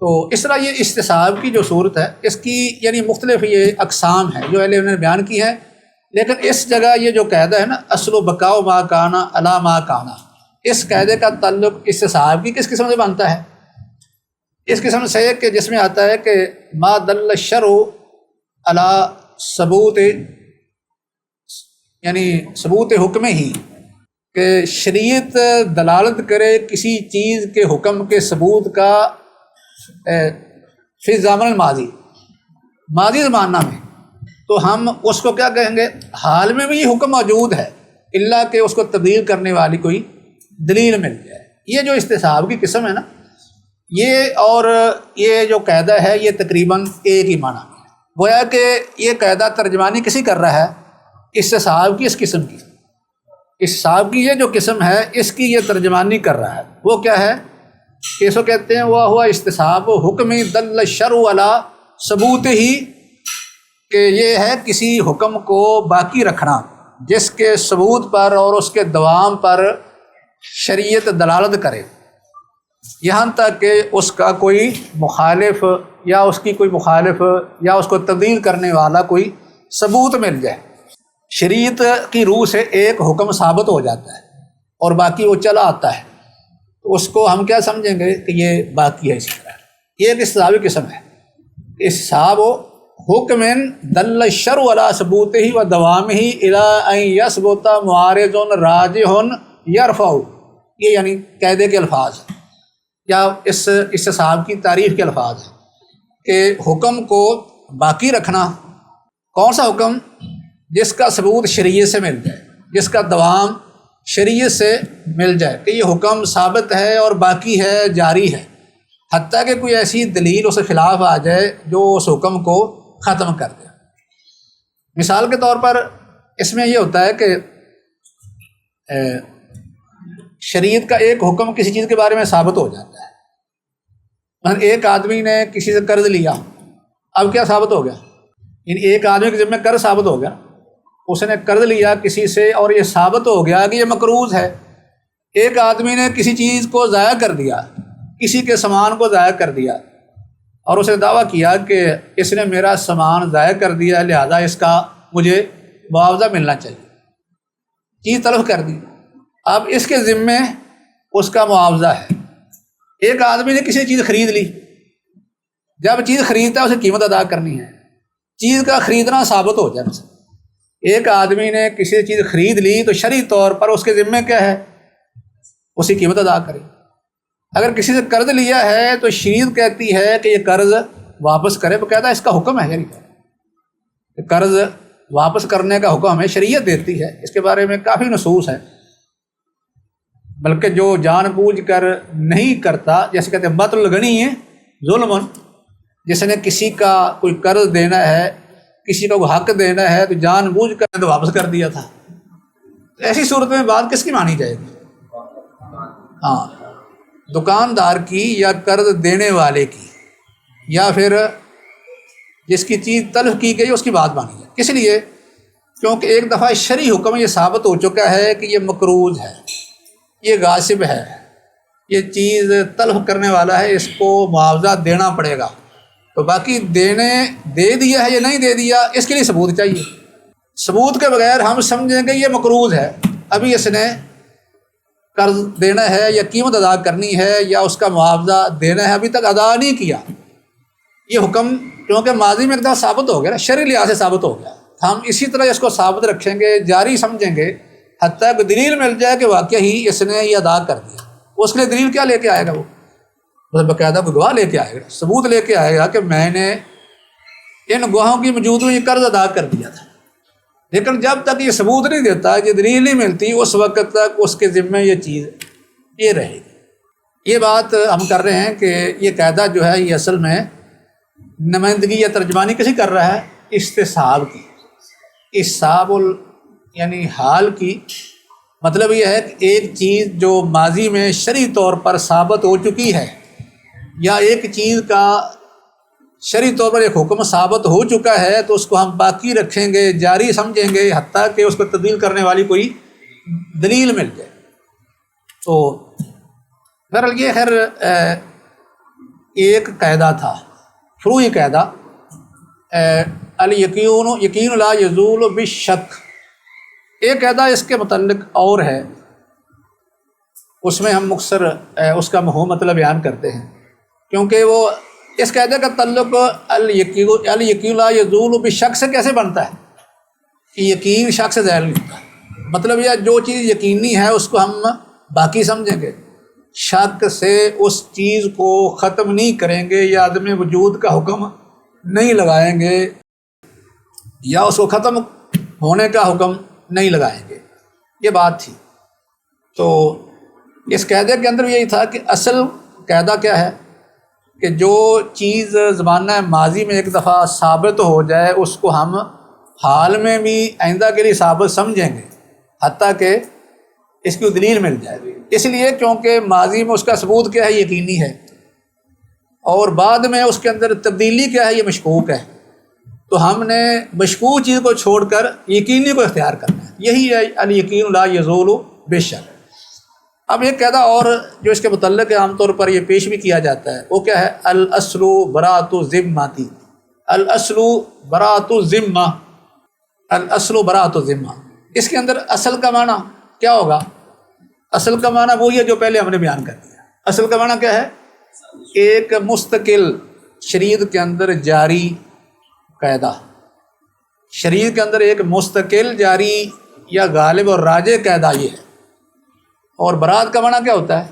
تو اس طرح یہ استصحاب کی جو صورت ہے، اس کی یعنی مختلف یہ اقسام ہیں جو اہل علم نے بیان کی ہے، لیکن اس جگہ یہ جو قاعدہ ہے نا، اصل و بقاء ما کانا علی ما کانا، اس قاعدے کا تعلق استصحاب کی کس قسم سے بنتا ہے؟ اس قسم سے کہ جس میں آتا ہے کہ ما دل الشرع علی ثبوت، یعنی ثبوت حکم ہی، کہ شریعت دلالت کرے کسی چیز کے حکم کے ثبوت کا فی زمن الماضی، ماضی زمانہ میں، تو ہم اس کو کیا کہیں گے؟ حال میں بھی یہ حکم موجود ہے، اللہ کہ اس کو تبدیل کرنے والی کوئی دلیل مل جائے۔ یہ جو استصحاب کی قسم ہے نا، یہ اور یہ جو قاعدہ ہے یہ تقریباً ایک ہی معنی ہے۔ گویا کہ یہ قاعدہ ترجمانی کسی کر رہا ہے استصحاب کی، اس قسم کی استصحاب کی یہ جو قسم ہے اس کی یہ ترجمانی کر رہا ہے۔ وہ کیا ہے کہ اس کو کہتے ہیں وہ ہوا استصحاب حکم دل الشرع علی ثبوت ہی، کہ یہ ہے کسی حکم کو باقی رکھنا جس کے ثبوت پر اور اس کے دوام پر شریعت دلالت کرے، یہاں تک کہ اس کا کوئی مخالف یا اس کی کوئی مخالف یا اس کو تبدیل کرنے والا کوئی ثبوت مل جائے۔ شریعت کی روح سے ایک حکم ثابت ہو جاتا ہے اور باقی وہ چلا آتا ہے، تو اس کو ہم کیا سمجھیں گے کہ یہ باقی ہے۔ اسی طرح یہ ایک استصحابی قسم ہے۔ استصحاب حکم دل الشرع علی ثبوتہ و دوامہ الی ان یثبت معارض راجح یرفع، یہ یعنی قاعدے کے الفاظ ہیں یا اس استصحاب کی تعریف کے الفاظ ہیں کہ حکم کو باقی رکھنا۔ کون سا حکم؟ جس کا ثبوت شریعت سے مل جائے، جس کا دوام شریعت سے مل جائے کہ یہ حکم ثابت ہے اور باقی ہے، جاری ہے، حتیٰ کہ کوئی ایسی دلیل اس کے خلاف آ جائے جو اس حکم کو ختم کر دے۔ مثال کے طور پر اس میں یہ ہوتا ہے کہ شریعت کا ایک حکم کسی چیز کے بارے میں ثابت ہو جاتا ہے۔ مثلا ایک آدمی نے کسی سے قرض لیا، اب کیا ثابت ہو گیا؟ یعنی ایک آدمی کے ذمہ قرض ثابت ہو گیا، اس نے قرض لیا کسی سے اور یہ ثابت ہو گیا کہ یہ مقروض ہے۔ ایک آدمی نے کسی چیز کو ضائع کر دیا، کسی کے سامان کو ضائع کر دیا، اور اسے دعویٰ کیا کہ اس نے میرا سامان ضائع کر دیا، لہذا اس کا مجھے معاوضہ ملنا چاہیے، چیز تلف کر دی۔ اب اس کے ذمے اس کا معاوضہ ہے۔ ایک آدمی نے کسی چیز خرید لی، جب چیز خریدتا ہے اسے قیمت ادا کرنی ہے، چیز کا خریدنا ثابت ہو جائے۔ مثلا ایک آدمی نے کسی چیز خرید لی تو شرعی طور پر اس کے ذمے کیا ہے؟ اسی قیمت ادا کرے۔ اگر کسی سے قرض لیا ہے تو شریعت کہتی ہے کہ یہ قرض واپس کرے، باقاعدہ اس کا حکم ہے، یعنی کہ قرض واپس کرنے کا حکم ہمیں شریعت دیتی ہے، اس کے بارے میں کافی نصوص ہے، بلکہ جو جان بوجھ کر نہیں کرتا، جیسے کہتے ہیں مت الغنی ہے ظلم، جس نے کسی کا کوئی قرض دینا ہے، کسی کا کوئی حق دینا ہے تو جان بوجھ کر تو واپس کر دیا تھا، ایسی صورت میں بات کس کی مانی جائے گی؟ ہاں، دکاندار کی یا قرض دینے والے کی، یا پھر جس کی چیز تلف کی گئی اس کی بات مانی جائے، کس لیے؟ کیونکہ ایک دفعہ شرعی حکم یہ ثابت ہو چکا ہے کہ یہ مقروض ہے، یہ غاصب ہے، یہ چیز تلف کرنے والا ہے، اس کو معاوضہ دینا پڑے گا، تو باقی دے دیا ہے یا نہیں دے دیا اس کے لیے ثبوت چاہیے۔ ثبوت کے بغیر ہم سمجھیں گے یہ مقروض ہے، ابھی اس نے قرض دینا ہے یا قیمت ادا کرنی ہے یا اس کا معاوضہ دینا ہے، ابھی تک ادا نہیں کیا، یہ حکم کیونکہ ماضی میں ایک دفعہ ثابت ہو گیا نا، شرعی لحاظ سے ثابت ہو گیا، ہم اسی طرح اس کو ثابت رکھیں گے، جاری سمجھیں گے، حتیٰ کہ دلیل مل جائے کہ واقعہ ہی اس نے یہ ادا کر دیا، اس کے لیے دلیل کیا لے کے آئے گا؟ وہ باقاعدہ کوئی گواہ لے کے آئے گا، ثبوت لے کے آئے گا کہ میں نے ان گواہوں کی موجودگی میں یہ قرض ادا کر دیا تھا، لیکن جب تک یہ ثبوت نہیں دیتا، یہ دلیل نہیں ملتی، اس وقت تک اس کے ذمے یہ چیز یہ رہے گی۔ یہ بات ہم کر رہے ہیں کہ یہ قاعدہ جو ہے یہ اصل میں نمائندگی یا ترجمانی کسی کر رہا ہے؟ استصحاب کی، استصحاب یعنی حال کی، مطلب یہ ہے کہ ایک چیز جو ماضی میں شرعی طور پر ثابت ہو چکی ہے، یا ایک چیز کا شرعی طور پر ایک حکم ثابت ہو چکا ہے تو اس کو ہم باقی رکھیں گے، جاری سمجھیں گے، حتیٰ کہ اس کو تبدیل کرنے والی کوئی دلیل مل جائے۔ تو بہرحال یہ خیر ایک قاعدہ تھا، فروعی قاعدہ، یقین لا یزول بالشک۔ ایک قاعدہ اس کے متعلق اور ہے، اس میں ہم مختصر اس کا مفہوم مطلب بیان کرتے ہیں، کیونکہ وہ اس قاعدے کا تعلق الیقین لا یزول بالشک سے کیسے بنتا ہے کہ یقین شک سے ظاہر نہیں ہوتا، مطلب یہ جو چیز یقینی ہے اس کو ہم باقی سمجھیں گے، شک سے اس چیز کو ختم نہیں کریں گے یا عدم وجود کا حکم نہیں لگائیں گے یا اس کو ختم ہونے کا حکم نہیں لگائیں گے، یہ بات تھی۔ تو اس قاعدے کے اندر یہی تھا کہ اصل قاعدہ کیا ہے کہ جو چیز زمانہ ماضی میں ایک دفعہ ثابت ہو جائے اس کو ہم حال میں بھی آئندہ کے لیے ثابت سمجھیں گے، حتیٰ کہ اس کی دلیل مل جائے، اس لیے کیونکہ ماضی میں اس کا ثبوت کیا ہے؟ یقینی ہے، اور بعد میں اس کے اندر تبدیلی کیا ہے؟ یہ مشکوک ہے، تو ہم نے مشکوک چیز کو چھوڑ کر یقینی کو اختیار کرنا ہے، یہی ہے الیقین لا یزول بالشک۔ اب ایک قاعدہ اور جو اس کے متعلق عام طور پر یہ پیش بھی کیا جاتا ہے، وہ کیا ہے؟ الاصل براۃ الذمہ، الاصل براۃ الذمہ، الاصل براۃ الذمہ۔ اس کے اندر اصل کا معنی کیا ہوگا؟ اصل کا معنی وہی ہے جو پہلے ہم نے بیان کر دیا۔ اصل کا معنی کیا ہے؟ ایک مستقل شریعت کے اندر جاری قاعدہ، شریعت کے اندر ایک مستقل جاری یا غالب اور راجع قاعدہ یہ ہے۔ اور برات کا معنی کیا ہوتا ہے؟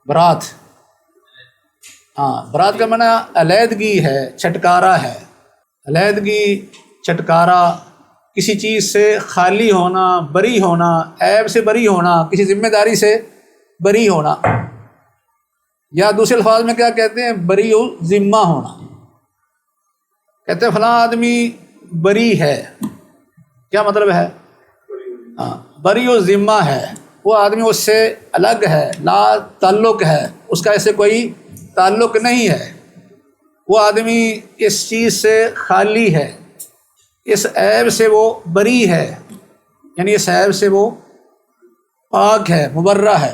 برات، برات کا معنی علیحدگی ہے، چھٹکارا ہے، علیحدگی، چھٹکارا، کسی چیز سے خالی ہونا، بری ہونا، عیب سے بری ہونا، کسی ذمہ داری سے بری ہونا، یا دوسرے الفاظ میں کیا کہتے ہیں؟ بری و ذمہ ہونا، کہتے ہیں فلاں آدمی بری ہے، کیا مطلب ہے؟ بری و ذمہ ہے، وہ آدمی اس سے الگ ہے، لا تعلق ہے، اس کا ایسے کوئی تعلق نہیں ہے، وہ آدمی اس چیز سے خالی ہے، اس عیب سے وہ بری ہے، یعنی اس عیب سے وہ پاک ہے، مبرہ ہے،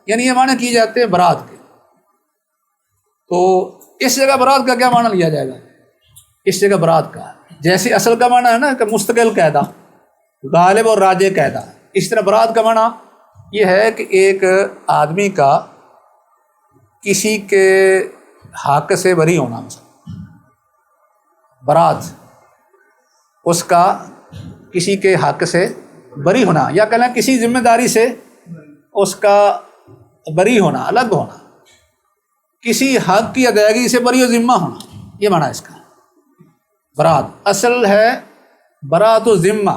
یعنی یہ معنی کی جاتے ہیں برات کے۔ تو اس جگہ برات کا کیا معنی لیا جائے گا؟ اس جگہ برات کا جیسے اصل کا معنی ہے نا کہ مستقل قاعدہ، غالب اور راجع قاعدہ، اس طرح برات کا معنی یہ ہے کہ ایک آدمی کا کسی کے حق سے بری ہونا، مثلا برات، اس کا کسی کے حق سے بری ہونا، یا کہنا کسی ذمہ داری سے اس کا بری ہونا، الگ ہونا، کسی حق کی ادائیگی سے بری و ذمہ ہونا، یہ معنی اس کا برات۔ اصل ہے براۃ الذمہ،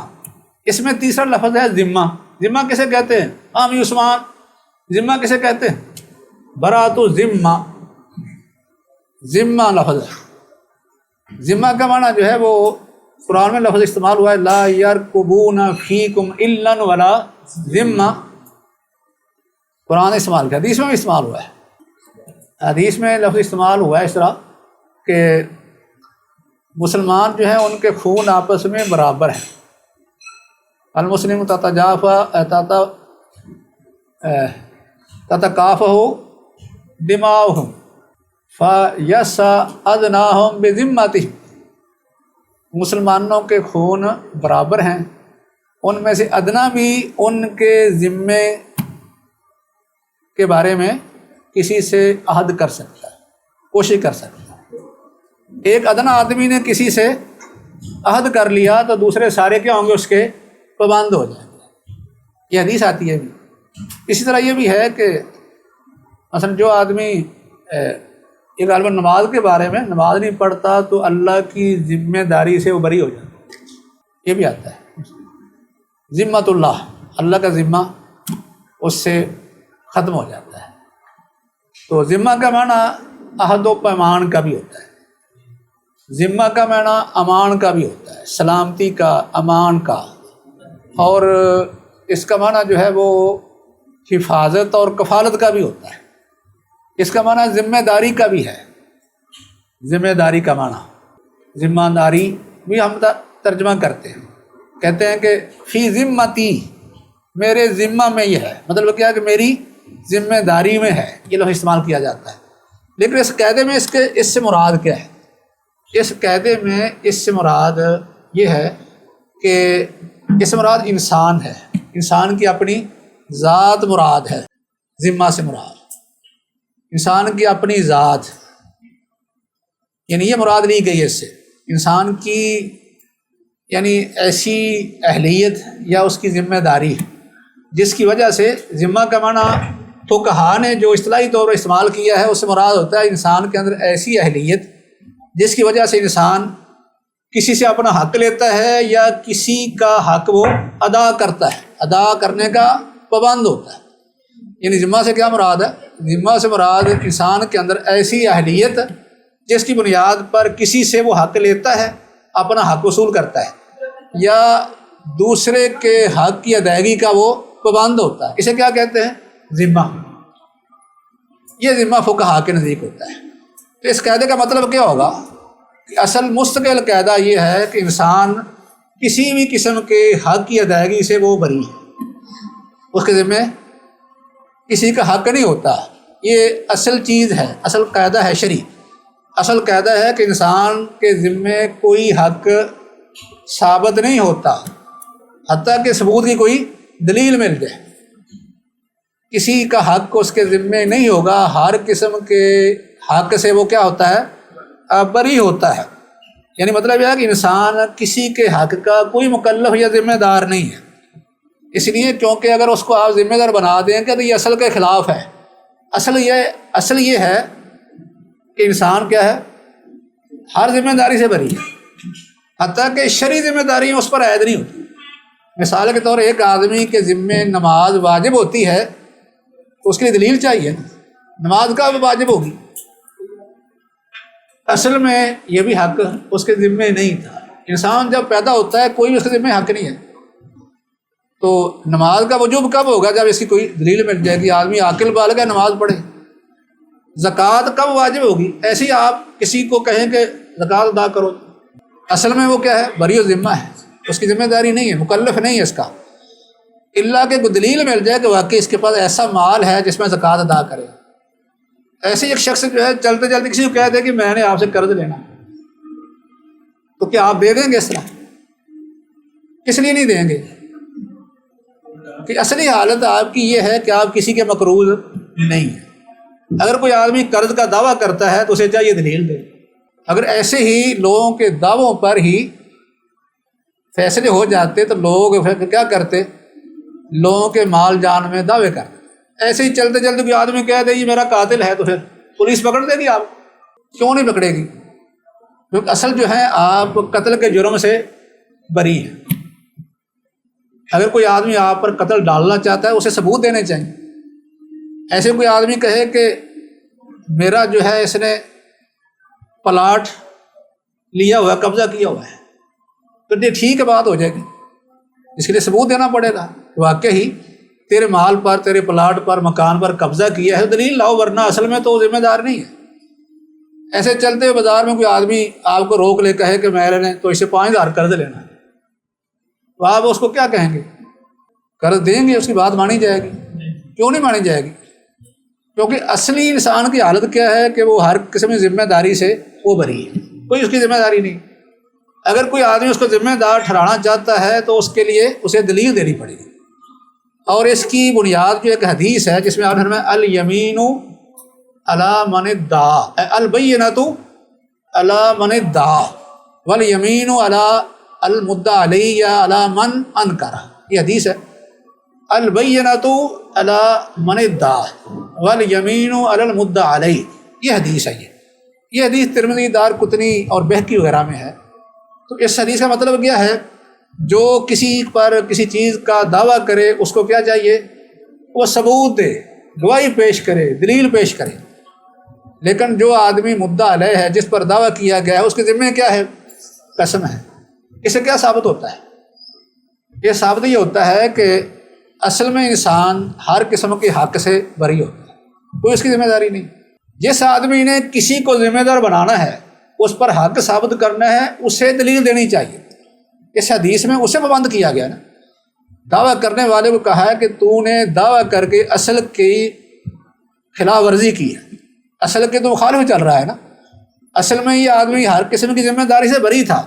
اس میں تیسرا لفظ ہے ذمہ۔ ذمہ کسے کہتے ہیں؟ عامی عثمان، ذمہ کسے کہتے ہیں؟ براۃ الذمہ، ذمہ لفظ ہے۔ ذمہ کا معنی جو ہے وہ قرآن میں لفظ استعمال ہوا ہے، لا یرقبون فیکم الا ولا ذمہ، قرآن نے استعمال کیا، حدیث میں بھی استعمال ہوا ہے۔ حدیث میں لفظ استعمال ہوا ہے اس طرح کہ مسلمان جو ہیں ان کے خون آپس میں برابر ہیں، المسلم تتکافہ دماؤہم فیسعدناہم بذمتہم، مسلمانوں کے خون برابر ہیں، ان میں سے ادنا بھی ان کے ذمے کے بارے میں کسی سے عہد کر سکتا ہے، کوشش کر سکتا ہے۔ ایک ادنا آدمی نے کسی سے عہد کر لیا تو دوسرے سارے کیا ہوں گے، اس کے پابند ہو جائیں گے، یہ حدیث آتی ہے بھی۔ اسی طرح یہ بھی ہے کہ مثلا جو آدمی یہ غالباً نماز کے بارے میں، نماز نہیں پڑھتا تو اللہ کی ذمہ داری سے وہ بری ہو جاتا ہے، یہ بھی آتا ہے۔ ذمۃ اللہ، اللہ کا ذمہ اس سے ختم ہو جاتا ہے۔ تو ذمہ کا معنی عہد و پیمان کا بھی ہوتا ہے، ذمہ کا معنی امان کا بھی ہوتا ہے، سلامتی کا، امان کا، اور اس کا معنی جو ہے وہ حفاظت اور کفالت کا بھی ہوتا ہے۔ اس کا معنی ذمہ داری کا بھی ہے، ذمہ داری کا معنی، ذمہ داری بھی ہم ترجمہ کرتے ہیں، کہتے ہیں کہ فی ذمتی، میرے ذمہ میں یہ ہے، مطلب کیا ہے کہ میری ذمہ داری میں ہے، یہ لفظ استعمال کیا جاتا ہے۔ لیکن اس قاعدے میں اس سے مراد کیا ہے؟ اس قاعدے میں اس سے مراد یہ ہے کہ اس سے مراد انسان ہے، انسان کی اپنی ذات مراد ہے، ذمہ سے مراد انسان کی اپنی ذات، یعنی یہ مراد لی گئی ہے اس سے انسان کی یعنی ایسی اہلیت یا اس کی ذمہ داری جس کی وجہ سے، ذمہ کا معنی فقہا نے جو اصطلاحی طور پر استعمال کیا ہے اس سے مراد ہوتا ہے انسان کے اندر ایسی اہلیت جس کی وجہ سے انسان کسی سے اپنا حق لیتا ہے یا کسی کا حق وہ ادا کرتا ہے، ادا کرنے کا پابند ہوتا ہے۔ یعنی ذمہ سے کیا مراد ہے؟ ذمہ سے مراد انسان کے اندر ایسی اہلیت جس کی بنیاد پر کسی سے وہ حق لیتا ہے، اپنا حق وصول کرتا ہے، یا دوسرے کے حق کی ادائیگی کا وہ پابند ہوتا ہے، اسے کیا کہتے ہیں؟ ذمہ۔ یہ ذمہ فقہا کے نزدیک ہوتا ہے۔ تو اس قاعدے کا مطلب کیا ہوگا کہ اصل مستقل قاعدہ یہ ہے کہ انسان کسی بھی قسم کے حق کی ادائیگی سے وہ بری ہے، اس کے ذمہ کسی کا حق نہیں ہوتا۔ یہ اصل چیز ہے، اصل قاعدہ ہے شرعی، اصل قاعدہ ہے کہ انسان کے ذمہ کوئی حق ثابت نہیں ہوتا حتیٰ کہ ثبوت کی کوئی دلیل مل جائے۔ کسی کا حق اس کے ذمہ نہیں ہوگا، ہر قسم کے حق سے وہ کیا ہوتا ہے؟ بری ہوتا ہے۔ یعنی مطلب یہ ہے کہ انسان کسی کے حق کا کوئی مکلف یا ذمہ دار نہیں ہے، اس لیے کیونکہ اگر اس کو آپ ذمہ دار بنا دیں گے تو یہ اصل کے خلاف ہے۔ اصل یہ ہے کہ انسان کیا ہے؟ ہر ذمہ داری سے بری ہے، حتیٰ کہ شرعی ذمہ داری اس پر عائد نہیں ہوتی۔ مثال کے طور ایک آدمی کے ذمہ نماز واجب ہوتی ہے تو اس کے لیے دلیل چاہیے، نماز کا واجب ہوگی۔ اصل میں یہ بھی حق اس کے ذمہ نہیں تھا۔ انسان جب پیدا ہوتا ہے کوئی اس کے ذمہ حق نہیں ہے، تو نماز کا وجوب کب ہوگا؟ جب اس کی کوئی دلیل مل جائے گی، آدمی عاقل بالغ ہے نماز پڑھے۔ زکوٰۃ کب واجب ہوگی؟ ایسے ہی آپ کسی کو کہیں کہ زکوٰۃ ادا کرو، اصل میں وہ کیا ہے؟ بری و ذمہ ہے، اس کی ذمہ داری نہیں ہے، مکلف نہیں ہے اس کا، اللہ کے کوئی دلیل مل جائے کہ واقعی اس کے پاس ایسا مال ہے جس میں زکوٰۃ ادا کرے۔ ایسے ایک شخص جو ہے چلتے چلتے کسی کو کہہ دے کہ میں نے آپ سے قرض لینا، تو کیا آپ دے دیں گے؟ اس طرح کس لیے نہیں دیں گے؟ کہ اصلی حالت آپ کی یہ ہے کہ آپ کسی کے مقروض نہیں ہیں۔ اگر کوئی آدمی قرض کا دعویٰ کرتا ہے تو اسے چاہیے دلیل دے۔ اگر ایسے ہی لوگوں کے دعووں پر ہی فیصلے ہو جاتے تو لوگ پھر کیا کرتے؟ لوگوں کے مال جان میں دعوے کرتے۔ ایسے ہی چلتے چلتے کوئی آدمی کہہ دے یہ میرا قاتل ہے تو پھر پولیس پکڑ دے گی آپ؟ کیوں نہیں پکڑے گی؟ کیونکہ اصل جو ہے آپ قتل کے جرم سے بری ہیں۔ اگر کوئی آدمی آپ پر قتل ڈالنا چاہتا ہے اسے ثبوت دینے چاہیے۔ ایسے کوئی آدمی کہے کہ میرا جو ہے اس نے پلاٹ لیا ہوا ہے، قبضہ کیا ہوا ہے، تو یہ ٹھیک ہے، بات ہو جائے گی۔ اس کے لیے ثبوت دینا پڑے گا، واقعی تیرے مال پر، تیرے پلاٹ پر، مکان پر قبضہ کیا ہے، دلیل لاؤ، ورنہ اصل میں تو ذمہ دار نہیں ہے۔ ایسے چلتے ہوئے بازار میں کوئی آدمی آپ کو روک لے، کہے کہ میں نے تو اسے 5,000 قرض لینا ہے، تو آپ اس کو کیا کہیں گے؟ قرض دیں گے؟ اس کی بات مانی جائے گی؟ کیوں نہیں مانی جائے گی؟ کیونکہ اصلی انسان کی حالت کیا ہے کہ وہ ہر قسم کی ذمہ داری سے وہ بری ہے، کوئی اس کی ذمہ داری نہیں۔ اگر کوئی آدمی اس کو ذمہ دار ٹھہرانا چاہتا ہے تو اس کے لیے اسے دلیل دینی پڑے گی، اور اس کی بنیاد جو ایک حدیث ہے جس میں آپ نے الیمین علی من ادعا، البینۃ علی من ادعا والیمین علی المدعی علیہ یا علی من انکر، یہ حدیث ہے۔ البینۃ علی من ادعا والیمین علی المدعی علیہ، یہ حدیث ہے۔ یہ حدیث ترمذی، دارقطنی اور بہقی وغیرہ میں ہے۔ تو اس حدیث کا مطلب کیا ہے؟ جو کسی پر کسی چیز کا دعویٰ کرے اس کو کیا چاہیے؟ وہ ثبوت دے، گواہی پیش کرے، دلیل پیش کرے۔ لیکن جو آدمی مدعا علیہ ہے، جس پر دعویٰ کیا گیا ہے، اس کے ذمہ کیا ہے؟ قسم ہے۔ اس سے کیا ثابت ہوتا ہے؟ یہ ثابت یہ ہوتا ہے کہ اصل میں انسان ہر قسم کے حق سے بری ہوتا ہے، کوئی اس کی ذمہ داری نہیں۔ جس آدمی نے کسی کو ذمہ دار بنانا ہے، اس پر حق ثابت کرنا ہے، اسے دلیل دینی چاہیے۔ اس حدیث میں اسے پابند کیا گیا نا، دعویٰ کرنے والے کو کہا ہے کہ تو نے دعویٰ کر کے اصل کی خلاف ورزی کی ہے، اصل کے تو مخالف چل رہا ہے نا۔ اصل میں یہ آدمی ہر قسم کی ذمہ داری سے بری تھا،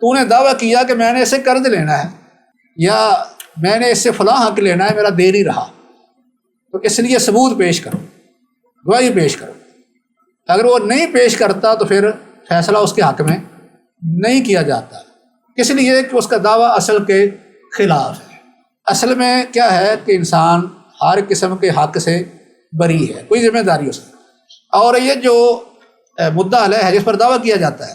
تو نے دعویٰ کیا کہ میں نے اسے قرض لینا ہے یا میں نے اس سے فلاں حق لینا ہے، میرا دے نہیں رہا، تو اس لیے ثبوت پیش کرو، گواہی پیش کرو۔ اگر وہ نہیں پیش کرتا تو پھر فیصلہ اس کے حق میں نہیں کیا جاتا، اس لیے کہ اس کا دعویٰ اصل کے خلاف ہے۔ اصل میں کیا ہے کہ انسان ہر قسم کے حق سے بری ہے، کوئی ذمہ داری اس کی۔ اور یہ جو مدعا علیہ ہے، جس پر دعویٰ کیا جاتا ہے،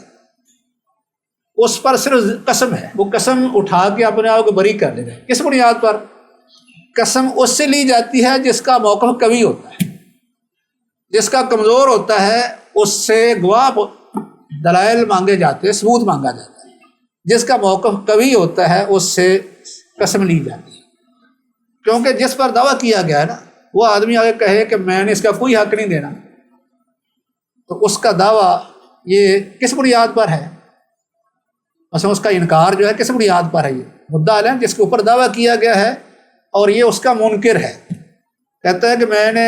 اس پر صرف قسم ہے، وہ قسم اٹھا کے اپنے آپ کو بری کر لے گا۔ کس بنیاد پر؟ قسم اس سے لی جاتی ہے جس کا موقف قوی ہوتا ہے، جس کا کمزور ہوتا ہے اس سے گواہ دلائل مانگے جاتے ہیں، ثبوت مانگا جاتا ہے۔ جس کا موقف قوی ہوتا ہے اس سے قسم لی جاتی ہے، کیونکہ جس پر دعویٰ کیا گیا ہے نا، وہ آدمی آگے کہے کہ میں نے اس کا کوئی حق نہیں دینا، تو اس کا دعویٰ یہ کس بنیاد پر ہے؟ مثلا اس کا انکار جو ہے کس بنیاد پر ہے؟ یہ مدعا علیہ جس کے اوپر دعویٰ کیا گیا ہے اور یہ اس کا منکر ہے، کہتا ہے کہ میں نے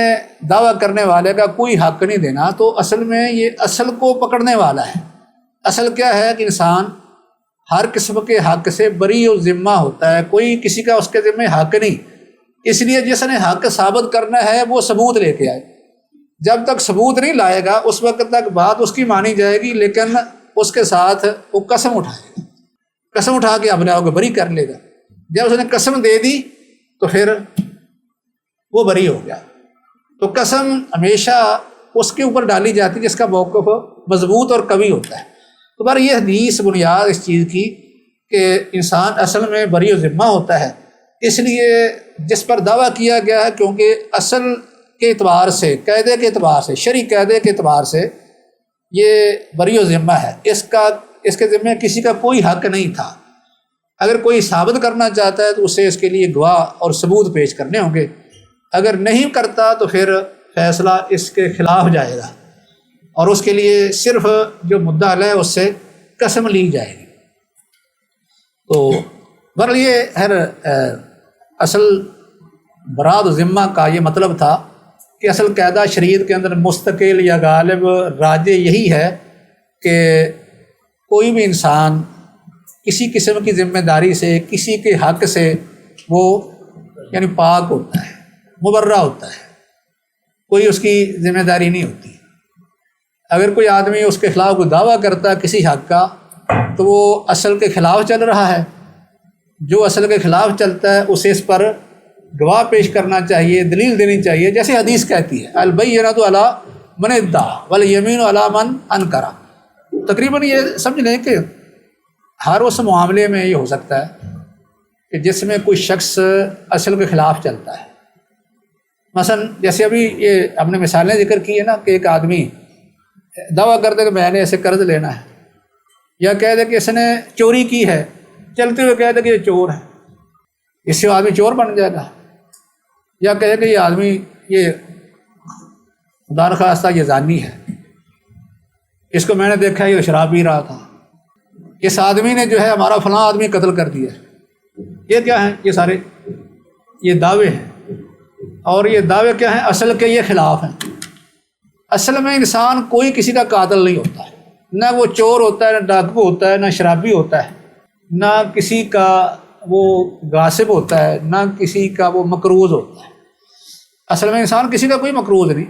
دعویٰ کرنے والے کا کوئی حق نہیں دینا، تو اصل میں یہ اصل کو پکڑنے والا ہے۔ اصل کیا ہے کہ انسان ہر قسم کے حق سے بری و ذمہ ہوتا ہے، کوئی کسی کا اس کے ذمہ حق نہیں۔ اس لیے جس نے حق ثابت کرنا ہے وہ ثبوت لے کے آئے، جب تک ثبوت نہیں لائے گا اس وقت تک بات اس کی مانی جائے گی، لیکن اس کے ساتھ وہ قسم اٹھائے گا، قسم اٹھا کے اپنے آپ کو بری کر لے گا۔ جب اس نے قسم دے دی تو پھر وہ بری ہو گیا۔ تو قسم ہمیشہ اس کے اوپر ڈالی جاتی جس کا موقف مضبوط اور قوی ہوتا ہے۔ تو بار یہ حدیث بنیاد اس چیز کی کہ انسان اصل میں بری و ذمہ ہوتا ہے، اس لیے جس پر دعویٰ کیا گیا ہے، کیونکہ اصل کے اعتبار سے، قاعدے کے اعتبار سے، شرعی قاعدے کے اعتبار سے یہ بری و ذمہ ہے، اس کے ذمہ کسی کا کوئی حق نہیں تھا۔ اگر کوئی ثابت کرنا چاہتا ہے تو اسے اس کے لیے گواہ اور ثبوت پیش کرنے ہوں گے، اگر نہیں کرتا تو پھر فیصلہ اس کے خلاف جائے گا اور اس کے لیے صرف جو مدعا علیہ ہے اس سے قسم لی جائے گی۔ تو بہرحال یہ اصل برات ذمہ کا یہ مطلب تھا کہ اصل قاعدہ شریعت کے اندر مستقل یا غالب راجع یہی ہے کہ کوئی بھی انسان کسی قسم کی ذمہ داری سے، کسی کے حق سے وہ یعنی پاک ہوتا ہے، مبرہ ہوتا ہے، کوئی اس کی ذمہ داری نہیں ہوتی۔ اگر کوئی آدمی اس کے خلاف کوئی دعویٰ کرتا ہے کسی حق کا تو وہ اصل کے خلاف چل رہا ہے۔ جو اصل کے خلاف چلتا ہے اسے اس پر گواہ پیش کرنا چاہیے، دلیل دینی چاہیے، جیسے حدیث کہتی ہے البینۃ علی من ادعا والیمین علی من انکر۔ تقریباً یہ سمجھ لیں کہ ہر اس معاملے میں یہ ہو سکتا ہے کہ جس میں کوئی شخص اصل کے خلاف چلتا ہے. مثلا جیسے ابھی یہ ہم نے مثالیں ذکر کی ہے نا کہ ایک آدمی دعویٰ کرتے کہ میں نے ایسے قرض لینا ہے، یا کہہ دے کہ اس نے چوری کی ہے، چلتے ہوئے کہہ دے کہ یہ چور ہے، اس سے آدمی چور بن جائے گا. یا کہے کہ یہ آدمی یہ خدا نخواستہ یہ زانی ہے، اس کو میں نے دیکھا یہ شراب پی رہا تھا، اس آدمی نے جو ہے ہمارا فلاں آدمی قتل کر دیا. یہ کیا ہیں؟ یہ سارے یہ دعوے ہیں. اور یہ دعوے کیا ہیں؟ اصل کے یہ خلاف ہیں. اصل میں انسان کوئی کسی کا قاتل نہیں ہوتا ہے، نہ وہ چور ہوتا ہے، نہ ڈاکو ہوتا ہے، نہ شرابی ہوتا ہے، نہ کسی کا وہ غاصب ہوتا ہے، نہ کسی کا وہ مقروض ہوتا ہے. اصل میں انسان کسی کا کوئی مقروض نہیں.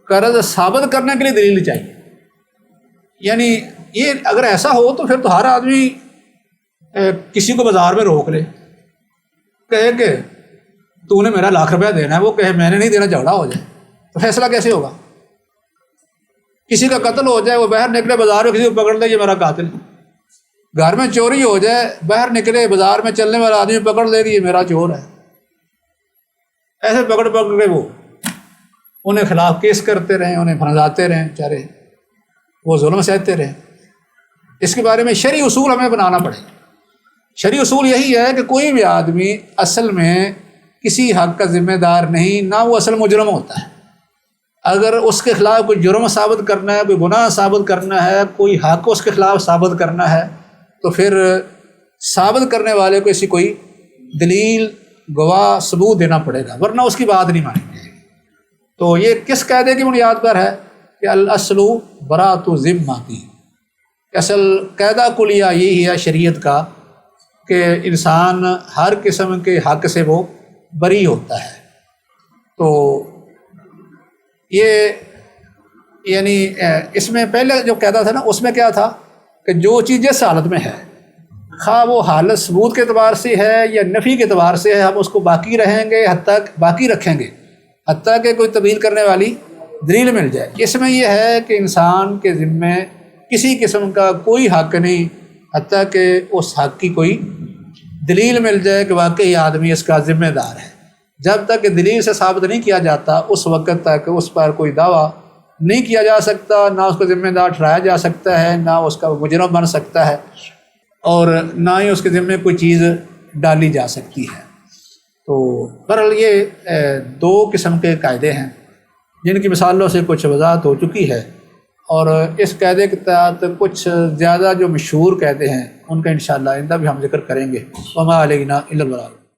قرض ثابت کرنے کے لیے دلیل چاہیے. یعنی یہ اگر ایسا ہو تو پھر تو ہر آدمی کسی کو بازار میں روک لے، کہے کہ تو نے میرا ₹1,00,000 دینا ہے، وہ کہے میں نے نہیں دینا، جھگڑا ہو جائے تو فیصلہ کیسے ہوگا؟ کسی کا قتل ہو جائے، وہ باہر نکلے بازار میں کسی کو پکڑ لے یہ میرا قاتل. گھر میں چوری ہو جائے، باہر نکلے بازار میں چلنے والا آدمی پکڑ لے کہ یہ میرا چور ہے. ایسے پکڑ کے وہ انہیں خلاف کیس کرتے رہیں، انہیں پھنساتے رہیں، بیچارے وہ ظلم سہتے رہیں. اس کے بارے میں شرعی اصول ہمیں بنانا پڑے. شرعی اصول یہی ہے کہ کوئی بھی آدمی اصل میں کسی حق کا ذمہ دار نہیں، نہ وہ اصل مجرم ہوتا ہے. اگر اس کے خلاف کوئی جرم ثابت کرنا ہے، کوئی گناہ ثابت کرنا ہے، کوئی حق اس کے خلاف ثابت کرنا ہے تو پھر ثابت کرنے والے کو ایسی کوئی دلیل، گواہ، ثبوت دینا پڑے گا، ورنہ اس کی بات نہیں مانی جائے گی. تو یہ کس قاعدے کی بنیاد پر ہے کہ الاصل براۃ ذمتی. اصل قاعدہ کلیہ یہی ہے شریعت کا کہ انسان ہر قسم کے حق سے وہ بری ہوتا ہے. تو یہ یعنی اس میں پہلے جو قاعدہ تھا نا، اس میں کیا تھا کہ جو چیز جس حالت میں ہے، خواہ وہ حالت ثبوت کے اعتبار سے ہے یا نفی کے اعتبار سے ہے، ہم اس کو باقی رہیں گے، باقی رکھیں گے حتیٰ کہ کوئی تبدیل کرنے والی دلیل مل جائے. اس میں یہ ہے کہ انسان کے ذمے کسی قسم کا کوئی حق نہیں حتیٰ کہ اس حق کی کوئی دلیل مل جائے کہ واقعی آدمی اس کا ذمہ دار ہے. جب تک کہ دلیل سے ثابت نہیں کیا جاتا اس وقت تک اس پر کوئی دعویٰ نہیں کیا جا سکتا، نہ اس کو ذمہ دار ٹھہرایا جا سکتا ہے، نہ اس کا مجرم بن سکتا ہے، اور نہ ہی اس کے ذمے کوئی چیز ڈالی جا سکتی ہے. تو بہرحال یہ دو قسم کے قاعدے ہیں جن کی مثالوں سے کچھ وضاحت ہو چکی ہے، اور اس قاعدے کے تحت کچھ زیادہ جو مشہور قاعدے ہیں ان کا انشاءاللہ آئندہ بھی ہم ذکر کریں گے. وما علینا الا البلاغ.